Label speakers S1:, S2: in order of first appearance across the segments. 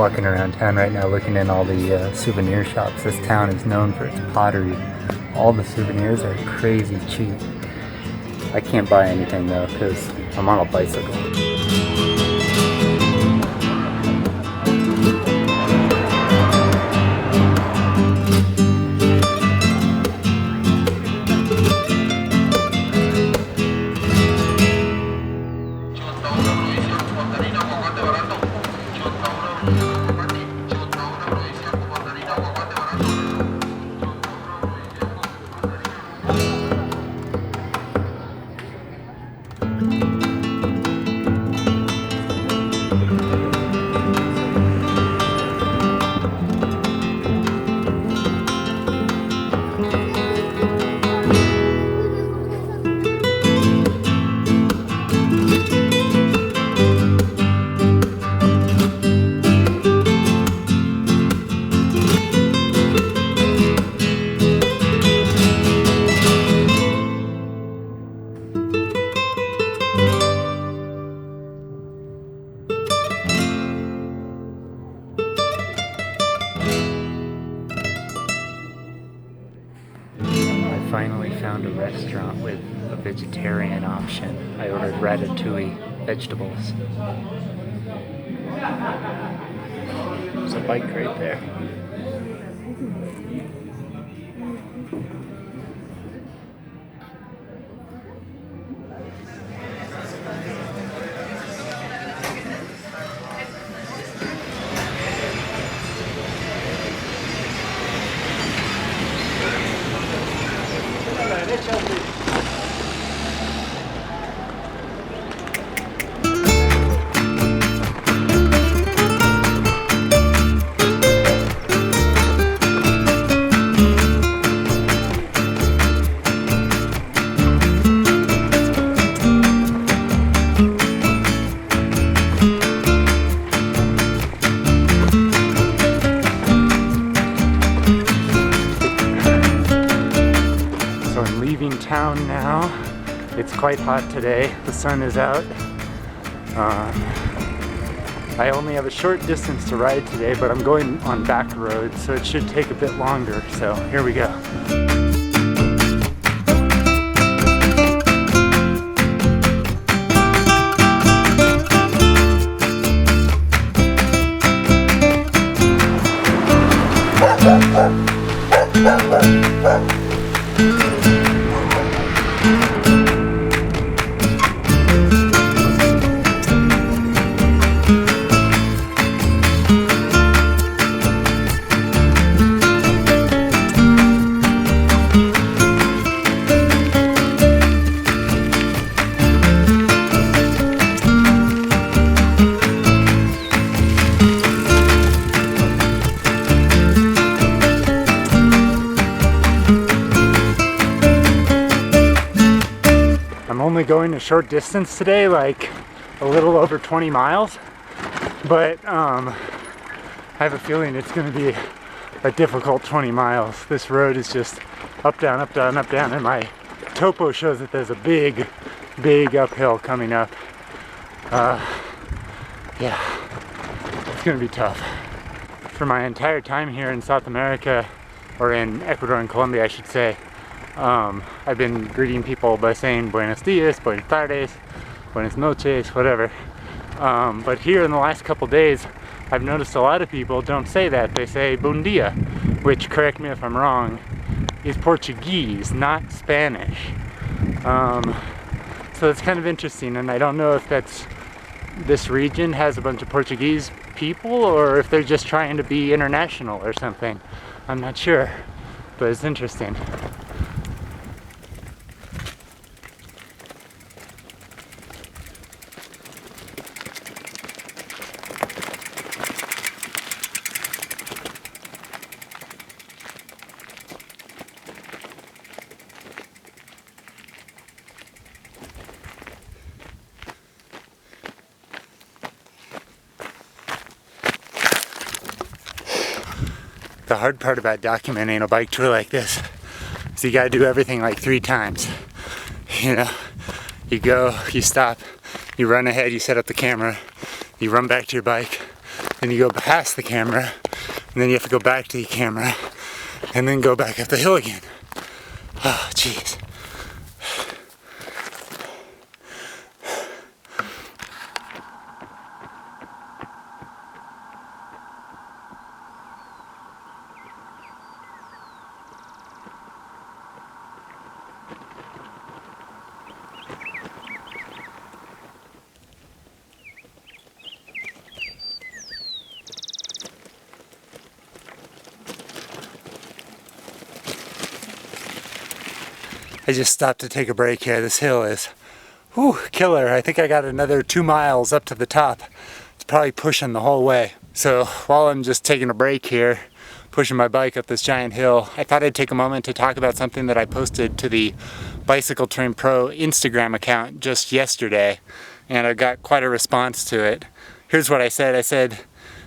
S1: walking around town right now looking in all the souvenir shops. This town is known for its pottery. All the souvenirs are crazy cheap. I can't buy anything though because I'm on a bicycle. Finally found a restaurant with a vegetarian option. I ordered ratatouille vegetables. There's a bike right there. Town now. It's quite hot today. The sun is out. I only have a short distance to ride today, but I'm going on back roads, so it should take a bit longer. So here we go. Only going a short distance today, like a little over 20 miles, but I have a feeling it's going to be a difficult 20 miles. This road is just up, down, up, down, up, down, and my topo shows that there's a big uphill coming up. Yeah, it's going to be tough. For my entire time here in South America, or in Ecuador and Colombia I should say, I've been greeting people by saying buenos dias, buenas tardes, buenas noches, whatever. But here in the last couple days, I've noticed a lot of people don't say that. They say bom dia, which, correct me if I'm wrong, is Portuguese, not Spanish. So it's kind of interesting, and I don't know if this region has a bunch of Portuguese people or if they're just trying to be international or something. I'm not sure, but it's interesting. The hard part about documenting a bike tour like this is you gotta do everything like 3 times. You know, you go, you stop, you run ahead, you set up the camera, you run back to your bike, then you go past the camera, and then you have to go back to the camera, and then go back up the hill again. Oh, jeez. I just stopped to take a break here. This hill is, whew, killer. I think I got another 2 miles up to the top. It's probably pushing the whole way. So while I'm just taking a break here, pushing my bike up this giant hill, I thought I'd take a moment to talk about something that I posted to the Bicycle Terrain Pro Instagram account just yesterday, and I got quite a response to it. Here's what I said. I said,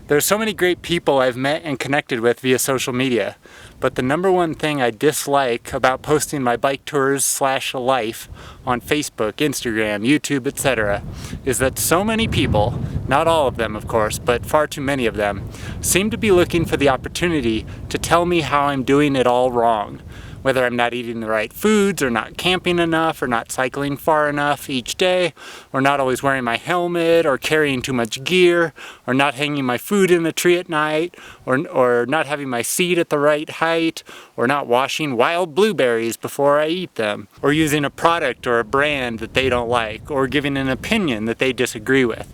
S1: "There's so many great people I've met and connected with via social media, but the number one thing I dislike about posting my bike tours / life on Facebook, Instagram, YouTube, etc. is that so many people, not all of them of course, but far too many of them, seem to be looking for the opportunity to tell me how I'm doing it all wrong. Whether I'm not eating the right foods, or not camping enough, or not cycling far enough each day, or not always wearing my helmet, or carrying too much gear, or not hanging my food in the tree at night, or not having my seat at the right height, or not washing wild blueberries before I eat them, or using a product or a brand that they don't like, or giving an opinion that they disagree with.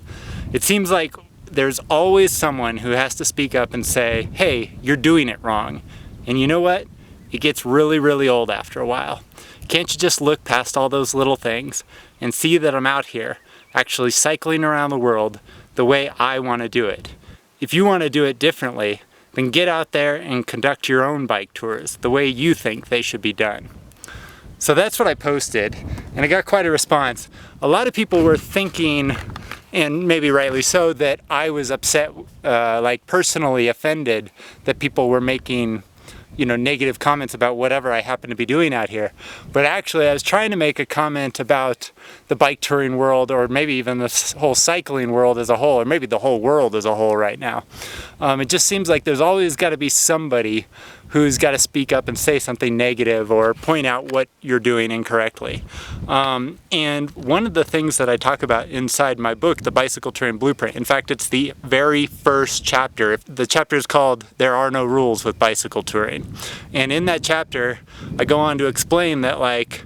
S1: It seems like there's always someone who has to speak up and say, hey, you're doing it wrong. And you know what? It gets really, really old after a while. Can't you just look past all those little things and see that I'm out here actually cycling around the world the way I want to do it? If you want to do it differently, then get out there and conduct your own bike tours the way you think they should be done. So that's what I posted, and I got quite a response. A lot of people were thinking, and maybe rightly so, that I was upset, like personally offended that people were making negative comments about whatever I happen to be doing out here. But actually I was trying to make a comment about the bike touring world, or maybe even the whole cycling world as a whole, or maybe the whole world as a whole right now. It just seems like there's always got to be somebody who's got to speak up and say something negative or point out what you're doing incorrectly. And one of the things that I talk about inside my book, The Bicycle Terrain Blueprint, in fact it's the very first chapter. The chapter is called There Are No Rules with Bicycle Touring. And in that chapter I go on to explain that like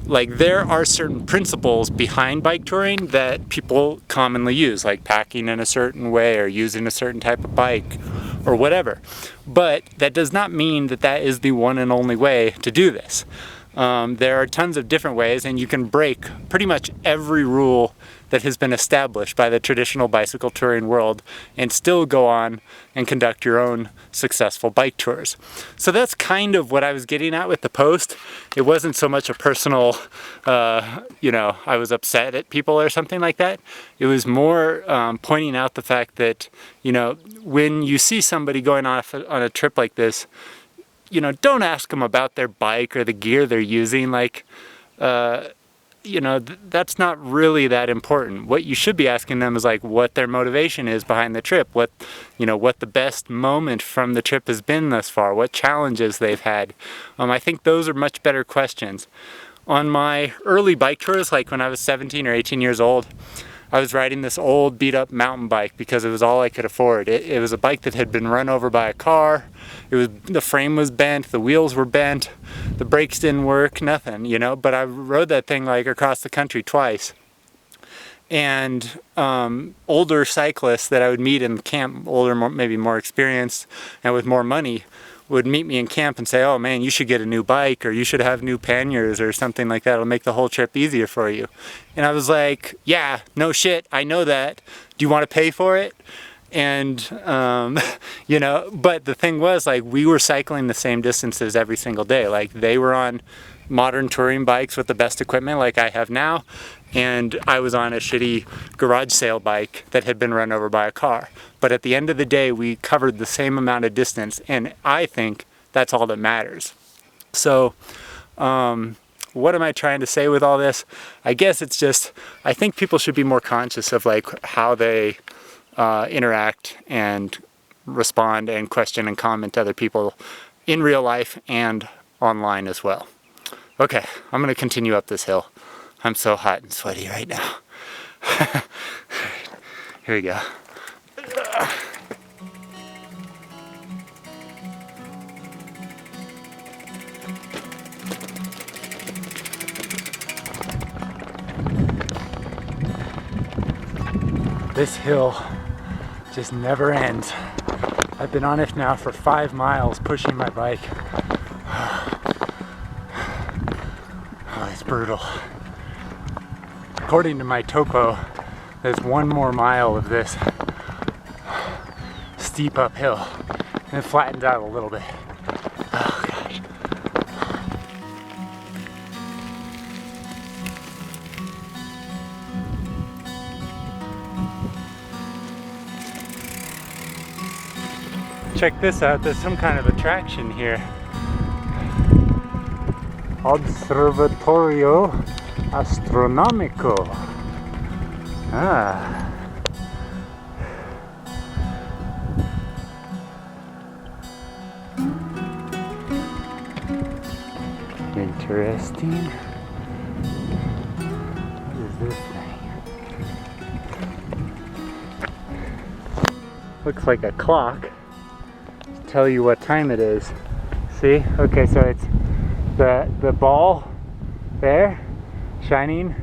S1: there are certain principles behind bike touring that people commonly use, like packing in a certain way or using a certain type of bike or whatever. But that does not mean that that is the one and only way to do this. There are tons of different ways, and you can break pretty much every rule that has been established by the traditional bicycle touring world and still go on and conduct your own successful bike tours. So that's kind of what I was getting at with the post. It wasn't so much a personal, I was upset at people or something like that. It was more pointing out the fact that, when you see somebody going off on a trip like this, don't ask them about their bike or the gear they're using. That's not really that important. What you should be asking them is what their motivation is behind the trip, what the best moment from the trip has been thus far, what challenges they've had. I think those are much better questions. On my early bike tours, like when I was 17 or 18 years old, I was riding this old beat up mountain bike because it was all I could afford. It was a bike that had been run over by a car. The frame was bent, the wheels were bent, the brakes didn't work, nothing, but I rode that thing across the country twice. And older cyclists that I would meet in camp, older, maybe more experienced and with more money, would meet me in camp and say, oh man, you should get a new bike, or you should have new panniers or something like that. It'll make the whole trip easier for you. And I was like, yeah, no shit, I know that. Do you want to pay for it? And, but the thing was, we were cycling the same distances every single day. They were on modern touring bikes with the best equipment like I have now, and I was on a shitty garage sale bike that had been run over by a car. But at the end of the day, we covered the same amount of distance, and I think that's all that matters. So, what am I trying to say with all this? I guess it's just, I think people should be more conscious of how they interact and respond and question and comment to other people in real life and online as well. Okay, I'm gonna continue up this hill. I'm so hot and sweaty right now. Here we go. This hill just never ends. I've been on it now for 5 miles pushing my bike. Oh, it's brutal. According to my topo, there's 1 more mile of this steep uphill and it flattens out a little bit. Oh gosh. Check this out, there's some kind of attraction here. Observatory Astronomical. Ah. Interesting. What is this thing? Looks like a clock to tell you what time it is. See? Okay, so it's the ball there shining,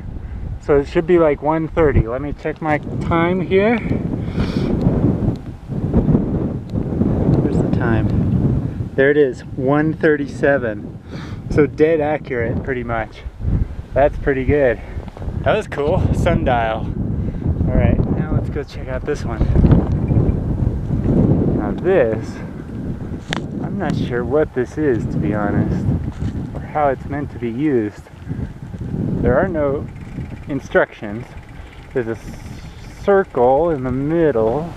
S1: so it should be like 1:30. Let me check my time here. Where's the time? There it is, 1:37. So dead accurate, pretty much. That's pretty good. That was cool. Sundial. All right, now let's go check out this one. Now this, I'm not sure what this is, to be honest, or how it's meant to be used. There are no instructions. There's a circle in the middle.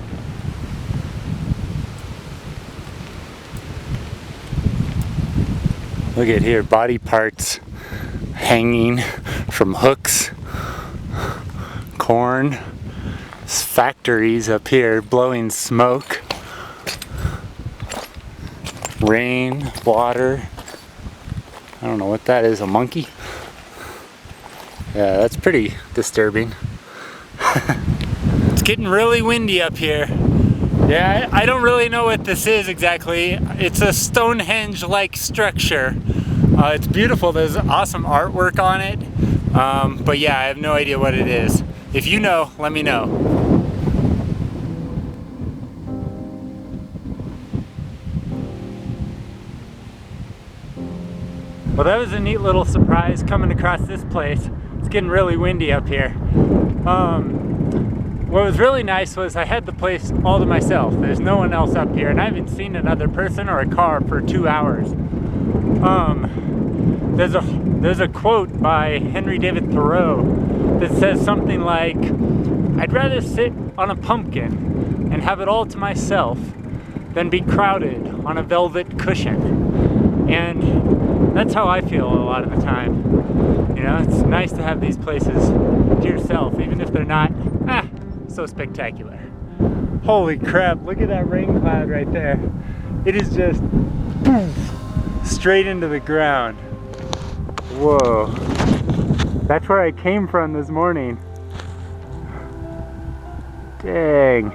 S1: Look at here, body parts hanging from hooks, corn, factories up here blowing smoke, rain, water. I don't know what that is, a monkey? Yeah, that's pretty disturbing. It's getting really windy up here. Yeah, I don't really know what this is exactly. It's a Stonehenge-like structure. It's beautiful, there's awesome artwork on it. But yeah, I have no idea what it is. If you know, let me know. Well, that was a neat little surprise coming across this place. It's getting really windy up here. What was really nice was I had the place all to myself. There's no one else up here, and I haven't seen another person or a car for 2 hours. There's a quote by Henry David Thoreau that says something like, "I'd rather sit on a pumpkin and have it all to myself than be crowded on a velvet cushion." And that's how I feel a lot of the time. You know, it's nice to have these places to yourself, even if they're not so spectacular. Holy crap, look at that rain cloud right there. It is just straight into the ground. Whoa. That's where I came from this morning. Dang.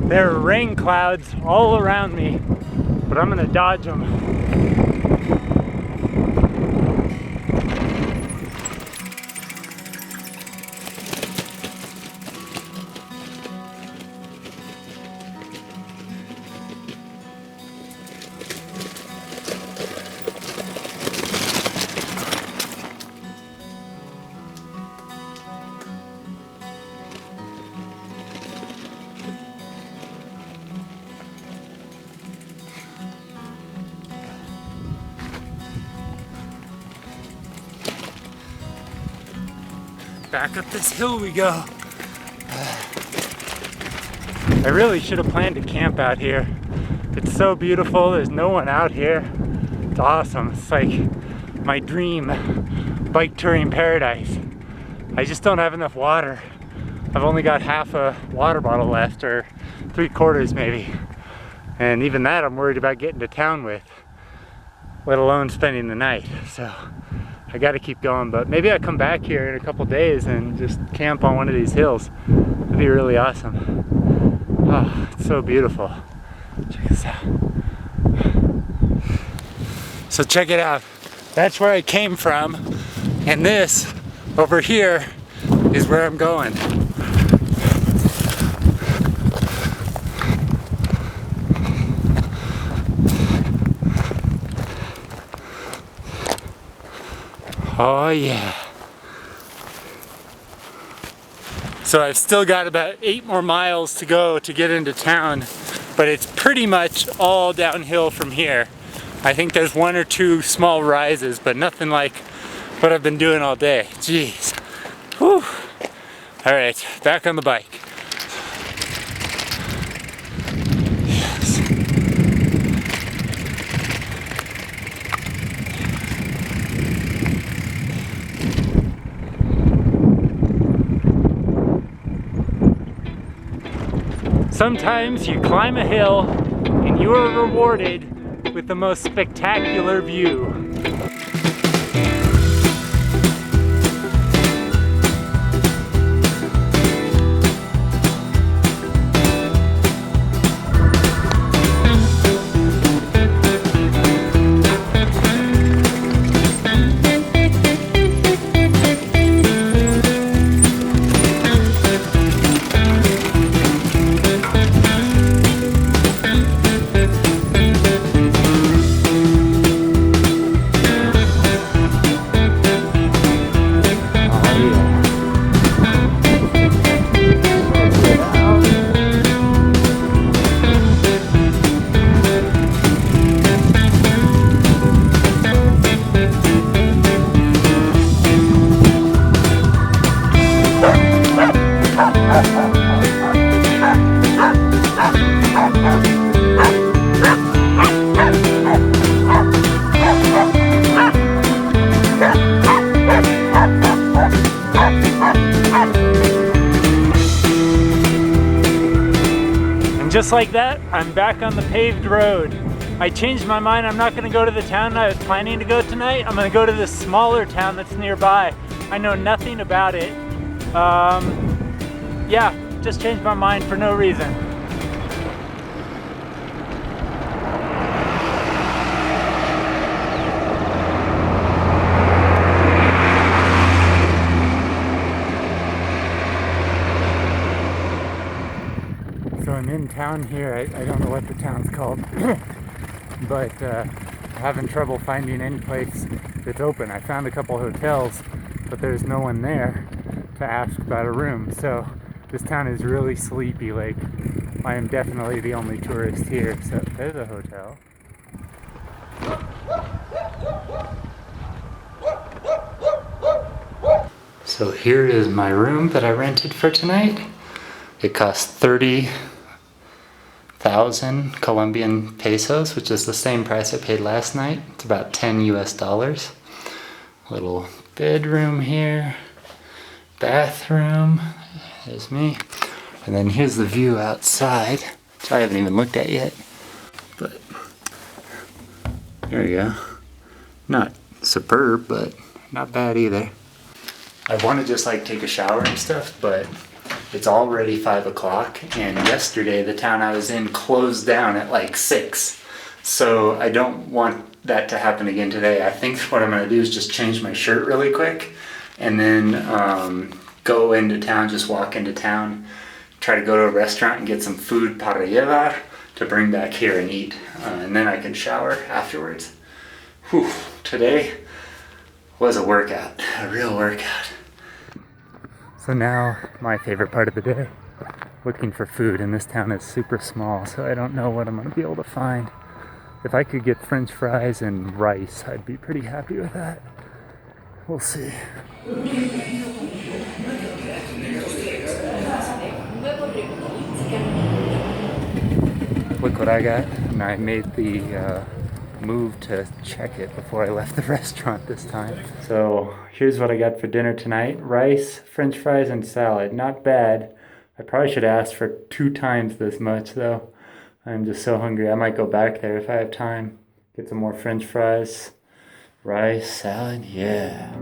S1: There are rain clouds all around me, but I'm gonna dodge them. Back up this hill we go. I really should have planned to camp out here. It's so beautiful, there's no one out here. It's awesome, it's like my dream bike touring paradise. I just don't have enough water. I've only got half a water bottle left, or 3/4 maybe. And even that I'm worried about getting to town with, let alone spending the night. So I gotta keep going, but maybe I'll come back here in a couple days and just camp on one of these hills. It'd be really awesome. Oh, it's so beautiful. Check this out. So check it out. That's where I came from, and this over here is where I'm going. Oh yeah. So I've still got about 8 more miles to go to get into town, but it's pretty much all downhill from here. I think there's 1 or 2 small rises, but nothing like what I've been doing all day. Jeez. Whew. All right, back on the bike. Yes. Sometimes you climb a hill and you are rewarded with the most spectacular view. Just like that, I'm back on the paved road. I changed my mind. I'm not going to go to the town I was planning to go tonight. I'm going to go to this smaller town that's nearby. I know nothing about it. Yeah, just changed my mind for no reason. So I'm in town here. I don't know what the town's called, but having trouble finding any place that's open. I found a couple hotels, but there's no one there to ask about a room. So this town is really sleepy. Like, I am definitely the only tourist here. So there's a hotel. So here is my room that I rented for tonight. It cost 30,000 Colombian pesos, which is the same price I paid last night. It's about 10 US dollars. Little bedroom here, bathroom, there's me. And then here's the view outside, which I haven't even looked at yet. But there you go. Not superb, but not bad either. I want to just like take a shower and stuff, but It's already 5 o'clock, and yesterday the town I was in closed down at like 6. So I don't want that to happen again today. I think what I'm gonna do is just change my shirt really quick and then go into town, just walk into town, try to go to a restaurant and get some food para llevar to bring back here and eat. And then I can shower afterwards. Whew, today was a workout, a real workout. So now, my favorite part of the day, looking for food, and this town is super small, so I don't know what I'm gonna be able to find. If I could get French fries and rice, I'd be pretty happy with that. We'll see. Look what I got, and I made the move to check it before I left the restaurant this time. So here's what I got for dinner tonight. Rice, French fries, and salad. Not bad. I probably should ask for 2 times this much though. I'm just so hungry. I might go back there if I have time. Get some more French fries, rice, salad, yeah.